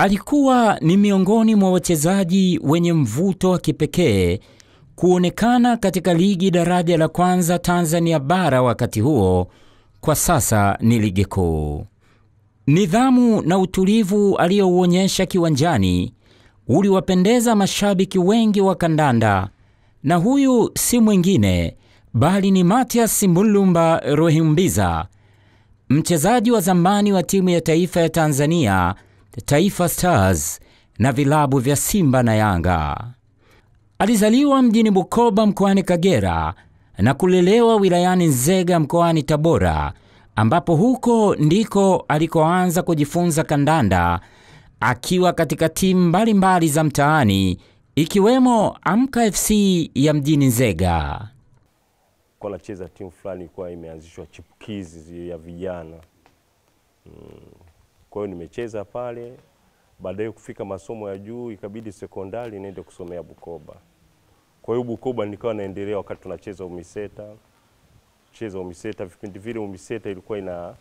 Alikuwa ni miongoni mwa wachezaji wenye mvuto wa kipekee kuonekana katika ligi daraja la kwanza Tanzania bara wakati huo, kwa sasa ni ligi kuu. Nidhamu na utulivu aliyouonyesha kiwanjani uliwapendeza mashabiki wengi wa kandanda, na huyu si mwingine bali ni Mathias Mulumba Ruhimbiza, mchezaji wa zamani wa timu ya taifa ya Tanzania, Taifa Stars, na vilabu vya Simba na Yanga. Alizaliwa mjini Bukoba mkoani Kagera na kulelewa wilayani Nzega mkoani Tabora, ambapo huko ndiko alikoanza kujifunza kandanda akiwa katika timu mbalimbali za mtaani ikiwemo Amka FC ya mjini Nzega. Kwa nacheza timu fulani kwa imeanzishwa chipukizi ya vijana. Kwa hiyo nimecheza pale, baadaye kufika masomo ya juu ikabidi sekondari niende kusomea Bukoba. Kwa hiyo Bukoba nikawa naendelea wakati tunacheza UMISETA. Cheza UMISETA, vipindi vile UMISETA ilikuwa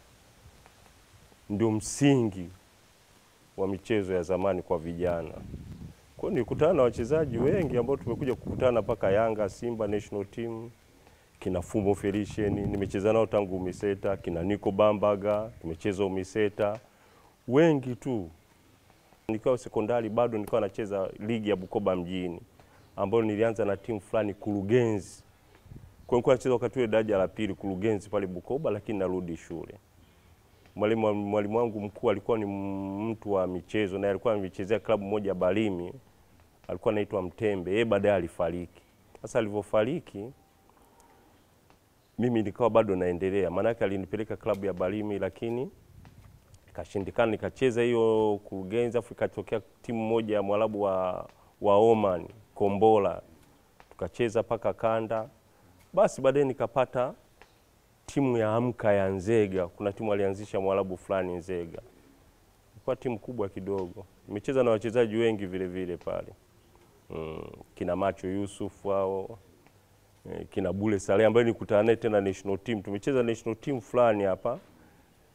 ndio msingi wa michezo ya zamani kwa vijana. Kwa hiyo nilikutana na wachezaji wengi ambao tumekuja kukutana mpaka Yanga, Simba National Team, kina Fumo Felician, nimecheza nao tangu UMISETA, kina Niko Bambaga, tumecheza UMISETA, wengi tu. Nikawa sekondari bado nilikuwa nacheza ligi ya Bukoba mjini, ambayo nilianza na timu fulani Kurugenzi. Kwa nilikuwa nacheza wakati ule daraja la pili Kurugenzi pale Bukoba, lakini narudi shule. Mwalimu wangu mkuu alikuwa ni mtu wa michezo na alikuwa anachezea klabu moja Balimi, alikuwa anaitwa Mtembe. Yeye baadaye alifariki. Sasa alivyofariki mimi nikawa bado naendelea, maana yake alinipeleka klabu ya Balimi lakini ikashindikana. Nikacheza hiyo Kurugenzi, afu ikatokea timu moja ya Mwarabu wa Oman, Kombola, tukacheza paka kanda. Basi baadaye nikapata timu ya Amka ya Nzega. Kuna timu alianzisha Mwarabu fulani Nzega, kwa timu kubwa kidogo. Nimecheza na wachezaji wengi vile vile pale, kina Macho Yusuf wao, kina Bule Saleh ambaye nikutana naye tena national team. Tumecheza national team fulani hapa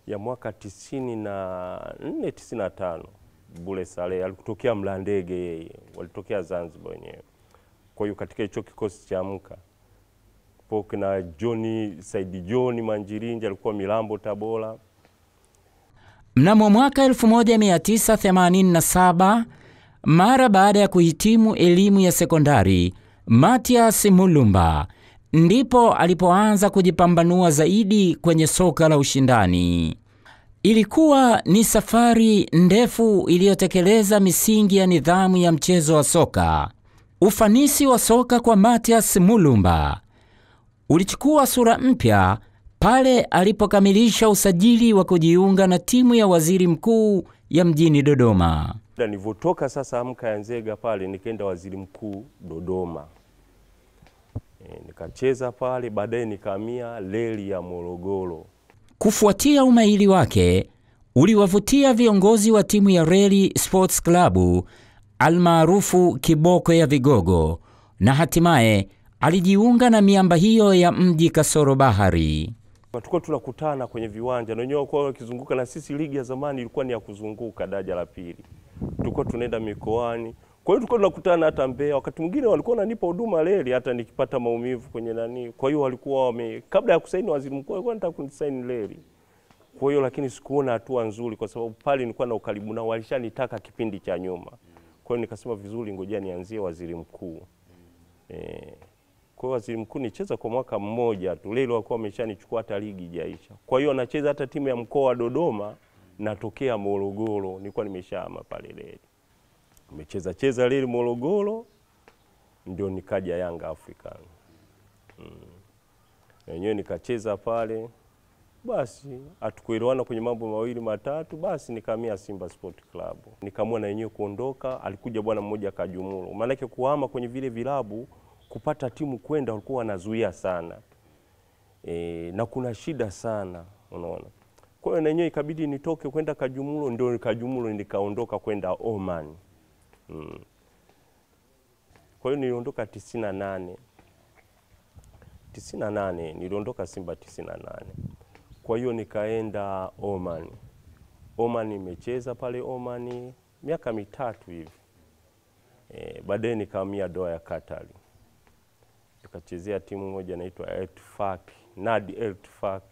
ya mwaka 94 95. Bule Saleh alikutokea Mlandege, yeye walitokea Zanzibar wenyewe. Kwa hiyo katika hicho kikosi cha Amka poke na Saidi John Manjirinja alikuwa Milambo Tabora. Mnamo mwaka 1987, mara baada ya kuhitimu elimu ya sekondari, Mathias Mulumba ndipo alipoanza kujipambanua zaidi kwenye soka la ushindani. Ilikuwa ni safari ndefu iliyotekeleza misingi ya nidhamu ya mchezo wa soka. Ufanisi wa soka kwa Mathias Mulumba ulichukua sura mpya pale alipokamilisha usajili wa kujiunga na timu ya Waziri Mkuu ya mjini Dodoma. Nilivotoka sasa Amka ya Nzega pale nikaenda Waziri Mkuu Dodoma. Nikacheza pale, baadaye nikahamia Reli ya Morogoro. Kufuatia umahiri wake, uliwavutia viongozi wa timu ya Reli Sports Club almaarufu Kiboko ya Vigogo, na hatimaye alijiunga na miamba hiyo ya mji kasoro bahari. Tulikuwa tunakutana kwenye viwanja na wenyewe kwa wakizunguka, na sisi ligi ya zamani ilikuwa ni ya kuzunguka daraja la pili. Tulikuwa tunaenda mikoani. Kwa hiyo tulikuwa tunakutana hata Mbeya. Wakati mwingine walikuwa wananipa huduma Reli hata nikipata maumivu kwenye nani. Kwa hiyo walikuwa kabla ya kusaini Waziri Mkuu walikuwa wanataka kunisaini Reli. Kwa hiyo lakini sikuona hatua nzuri kwa sababu pale nilikuwa na ukaribu nao, walishanitaka kipindi cha nyuma. Kwa hiyo nikasema vizuri ngoja nianzie Waziri Mkuu. Kwa Waziri Mkuu nicheza kwa mwaka mmoja tu. Reli walikuwa wameshanichukua hata ligi haijaisha. Kwa hiyo nacheza hata timu ya mkoa wa Dodoma, natokea Morogoro, nilikuwa nimeshahama pale Reli. Nimecheza Reli Morogoro, ndio nikaja Yanga African. Wenyewe nikacheza pale, basi hatukuelewana kwenye mambo mawili matatu, basi nikahamia Simba Sport Club. Nikaamua na wenyewe kuondoka, alikuja bwana mmoja Kajumulo. Maana yake kuhama kwenye vile vilabu, kupata timu kwenda walikuwa wanazuia sana. Na kuna shida sana, unaona. Kwa hiyo na wenyewe ikabidi nitoke kwenda Kajumulo, ndio Kajumulo nikaondoka kwenda Oman. Kwa hiyo niliondoka 98 niliondoka Simba 98. Kwa hiyo nikaenda Oman. Oman nimecheza pale Oman miaka 3 hivi. Baadaye nikahamia Doha ya Qatar. Tukachezea timu moja inaitwa El-Tufaq, Nadi El-Tufaq.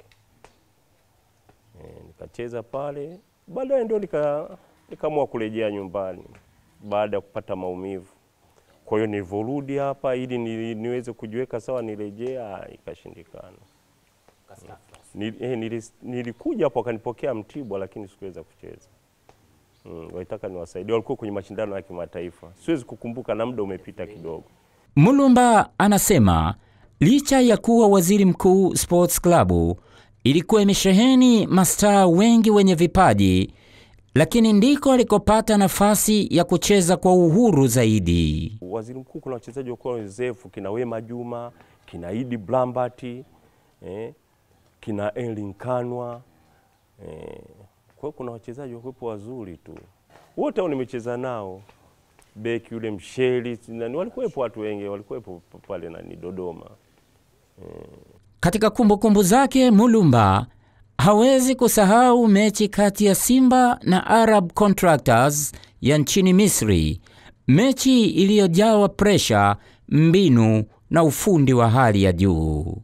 Nikacheza pale, baadaye ndio nikaamua kurejea nyumbani baada ya kupata maumivu. Kwa hiyo nilivorudi hapa ili niweze kujiweka sawa nirejea, ikashindikana. Nilikuja hapo akanipokea Mtibwa lakini sikuweza kucheza. Walitaka niwasaidie, walikuwa kwenye mashindano ya kimataifa. Siwezi kukumbuka na muda umepita kidogo. Mulumba anasema licha ya kuwa Waziri Mkuu Sports Club ilikuwa imesheheni mastaa wengi wenye vipaji, lakini ndiko alikopata nafasi ya kucheza kwa uhuru zaidi. Waziri Mkuu kuna wachezaji wa wazoefu, kina Wema Juma, kina Idi Blambati, kina Elin Kanwa. Kwa kuna wachezaji wakuwepo wazuri tu. Wote hao nimecheza nao. Beki yule Msheli, walikuwepo watu wengi, walikuwepo pale ni Dodoma. Katika kumbukumbu zake Mulumba hawezi kusahau mechi kati ya Simba na Arab Contractors ya nchini Misri. Mechi iliyojawa pressure, mbinu na ufundi wa hali ya juu.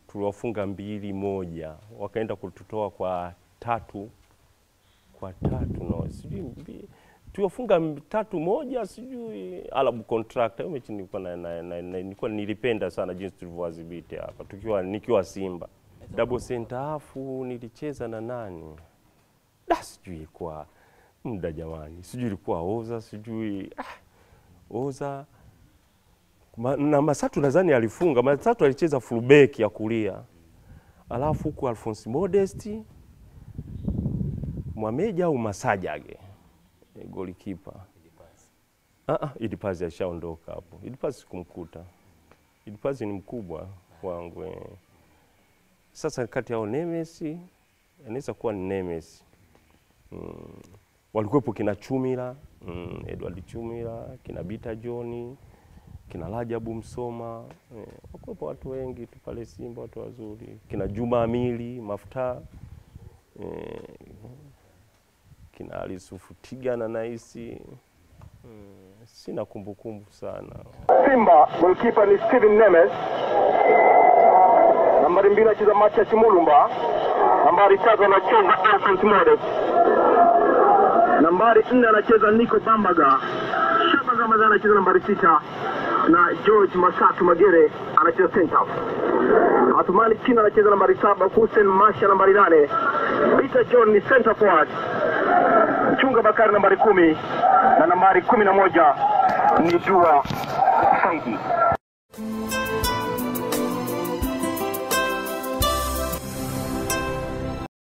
Tuliwafunga 2-1, wakaenda kututoa kwa 3 no, sijui tuliwafunga 3-1 sijui Arab Contractor. Hiyo mechi nilikuwa nilipenda sana jinsi tulivyowadhibiti hapa nikiwa Simba. Double center half nilicheza na nani? Sijui kwa muda jamani. Sijui ilikuwa Oza, sijui Oza. Na Masatu nadhani alifunga. Masatu alicheza fullback ya kulia. Alafu huko Alphonse Modesti, Mwameja au Masajage goalkeeper. Idipazi ashaondoka hapo. Idipazi sikumkuta. Idipazi ni mkubwa kwangu. Sasa kati yao Nemesi, anaweza kuwa ni Nemesi. Walikuwepo kina Chumila, Edward Chumila, kina Bita John, kina Rajabu Msoma. Walikuwepo watu wengi tu pale Simba, watu wazuri. Kina Juma Amili, Mafuta, kina Alisufu Tigana naisi. Sina kumbukumbu sana. Simba, goalkeeper ni Steven Nemes. Nambari 2 anacheza Mathias Mulumba. Nambari 3 anacheza Alphonse Modest. Nambari 4 anacheza Nico Bambaga. Shabaga Ramadhani anacheza nambari 6 na George Masatu Magere anacheza center. Atumani China anacheza nambari 7, Hussein Masha nambari 8. Peter John ni center forward. Chunga Bakari nambari 10 na nambari 11 ni Dua Saidi.